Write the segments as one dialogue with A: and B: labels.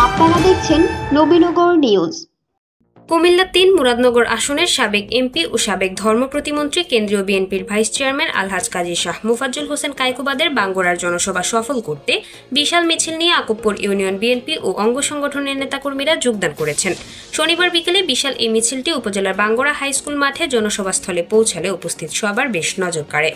A: আপনারা দেখছেন নবীনগর নিউজ।
B: কুমিল্লা ৩ মুরাদনগর আসনের সাবেক এমপি ও সাবেক ধর্ম প্রতিমন্ত্রী কেন্দ্রীয় বিএনপির ভাইস চেয়ারম্যান আলহাজ কাজী শাহ মুফাজ্জল হোসেন কায়কোবাদের বাঙ্গুরার জনসভা সফল করতে বিশাল মিছিল নিয়ে আকুবপুর ইউনিয়ন বিএনপি ও অঙ্গ সংগঠনের নেতাকর্মীরা যোগদান করেছেন। শনিবার বিকেলে বিশাল এই মিছিলটি উপজেলার বাঙ্গুরা হাই স্কুল মাঠে জনসভাস্থলে পৌঁছালে উপস্থিত সবার বেশ নজর কাড়ে।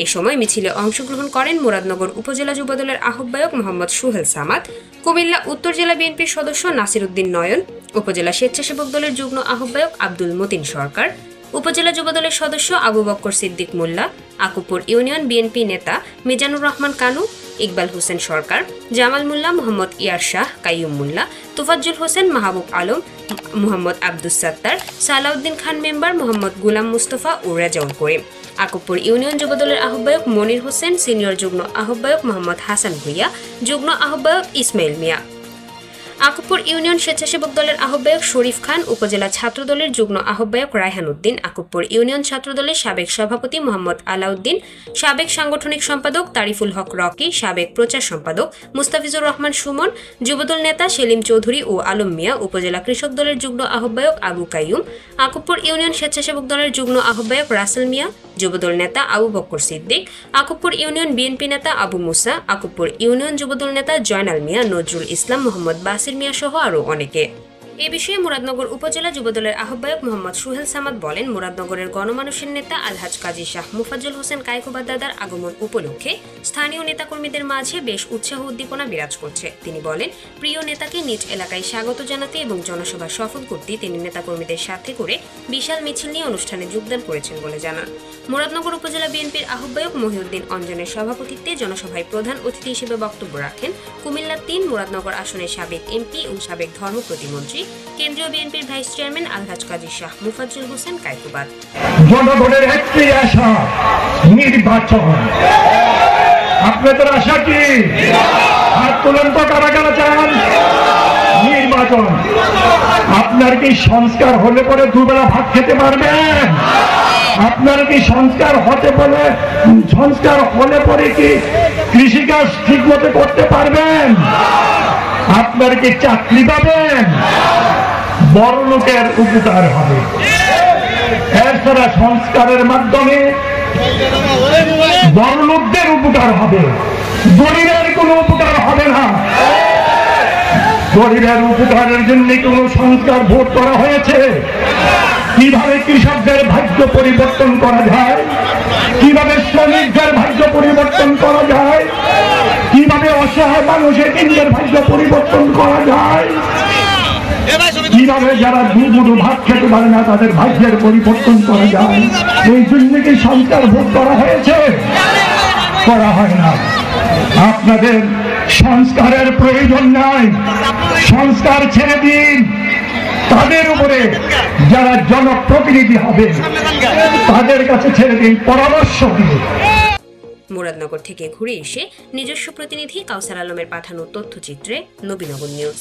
B: এ সময় মিছিলে অংশগ্রহণ করেন মুরাদনগর উপজেলা যুবদলের আহ্বায়ক মোহাম্মদ সুহেল সামাদ, কুমিল্লা উত্তর জেলা বিএনপির সদস্য নাসির উদ্দিন নয়ন, উপজেলা স্বেচ্ছাসেবক দলের যুগ্ম আহ্বায়ক আব্দুল মতিন সরকার, উপজেলা যুবদলের সদস্য আবু বক্কর সিদ্দিক মোল্লা, আকুবপুর ইউনিয়ন বিএনপি নেতা মিজানুর রহমান কানু, ইকবাল হোসেন সরকার, জামাল মোল্লা, মোহাম্মদ ইয়ার শাহ, কাইয়ুম মোল্লা, তোফাজ্জল হোসেন, মাহবুব আলম, মোহাম্মদ আব্দুস সাত্তার, সালাউদ্দিন খান মেম্বার, মোহাম্মদ গুলাম মুস্তফা ও রেজাউল করিম, আকুবপুর ইউনিয়ন যুবদলের আহ্বায়ক মনির হোসেন, সিনিয়র যুগ্ম আহ্বায়ক মোহাম্মদ হাসান ভুইয়া, যুগ্ম আহ্বায়ক ইসমাইল মিয়া, আকুবপুর ইউনিয়ন স্বেচ্ছাসেবক দলের আহ্বায়ক শরীফ খান, উপজেলা ছাত্র দলের যুগ্ম আহ্বায়ক রায়হান উদ্দিন, আকুবপুর ইউনিয়ন ছাত্র দলের সাবেক সভাপতি মোহাম্মদ আলাউদ্দিন, সাবেক সাংগঠনিক সম্পাদক তারিফুল হক রকি, সাবেক প্রচার সম্পাদক মুস্তাফিজুর রহমান সুমন, যুবদল নেতা সেলিম চৌধুরী ও আলম মিয়া, উপজেলা কৃষক দলের যুগ্ম আহ্বায়ক আবু কাইয়ুম, আকুবপুর ইউনিয়ন স্বেচ্ছাসেবক দলের যুগ্ম আহ্বায়ক রাসেল মিয়া, যুবদল নেতা আবু বক্কর সিদ্দিক, আকুবপুর ইউনিয়ন বিএনপি নেতা আবু মুসা, আকুবপুর ইউনিয়ন যুবদল নেতা জয়নাল মিয়া, নজরুল ইসলাম, মোহাম্মদ বাসির মিয়া সহ আরও অনেকে। এ বিষয়ে মুরাদনগর উপজেলা যুবদলের আহ্বায়ক মোহাম্মদ সুহেল সামাদ বলেন, মুরাদনগরের গণমানুষের নেতা আলহাজ কাজী শাহ মুফাজ্জল হোসেন কায়কোবাদ দাদার আগমন উপলক্ষে স্থানীয় নেতাকর্মীদের মাঝে বেশ উৎসাহ উদ্দীপনা বিরাজ করছে। তিনি বলেন, প্রিয় নেতাকে নিজ এলাকায় স্বাগত জানাতে এবং জনসভা সফল করতে তিনি নেতাকর্মীদের সাথে করে বিশাল মিছিল নিয়ে অনুষ্ঠানে যোগদান করেছেন বলে জানান। মুরাদনগর উপজেলা বিএনপির আহ্বায়ক মহিউদ্দিন অঞ্জনের সভাপতিত্বে জনসভায় প্রধান অতিথি হিসেবে বক্তব্য রাখেন কুমিল্লা ৩ মুরাদনগর আসনের সাবেক এমপি ও সাবেক ধর্ম প্রতিমন্ত্রী কেন্দ্রীয় বিএনপির ভাইস চেয়ারম্যান আলহাজ কাজী শাহ মুফাজ্জল হোসেন কায়কোবাদ।
C: জনগণের একটি আশা নির্বাচন। আপনাদের আশা কি? হাত তুলেন তো, কারা কারা চান নির্বাচন? আপনার কি সংস্কার হলে পরে দুবেলা ভাত খেতে পারবেন? আপনার কি সংস্কার হলে পরে কি কৃষিকাজ ঠিক মতো করতে পারবেন? আপনার কি চাকরি পাবেন? বড় লোকের উপকার হবে। এছাড়া সংস্কারের মাধ্যমে বড় লোকদের উপকার হবে, গরিবের কোনো উপকার হবে না। গরিবের উপকারের জন্য কোন সংস্কার ভোট করা হয়েছে? কিভাবে কৃষকদের ভাগ্য পরিবর্তন করা যায়, কিভাবে শ্রমিকদের ভাগ্য পরিবর্তন করা যায়, কিভাবে অসহায় মানুষের নিজের ভাগ্য পরিবর্তন করা যায়, কিভাবে যারা দুমুঠো ভাত খেতে পারে না তাদের ভাগ্যের পরিবর্তন করা যায়, এই জন্য কি সংস্কার ভোট করা হয়েছে? করা হয় না। আপনাদের সংস্কারের প্রয়োজন নাই, সংস্কার ছেড়ে দিন। তাদের উপরে যারা জনপ্রতিনিধি হবে তাদের কাছে ছেড়ে দিন, পরামর্শ দিন।
B: মুরাদনগর থেকে ঘুরে এসে নিজস্ব প্রতিনিধি কাউসার আলমের পাঠানো তথ্যচিত্রে নবীনগর নিউজ।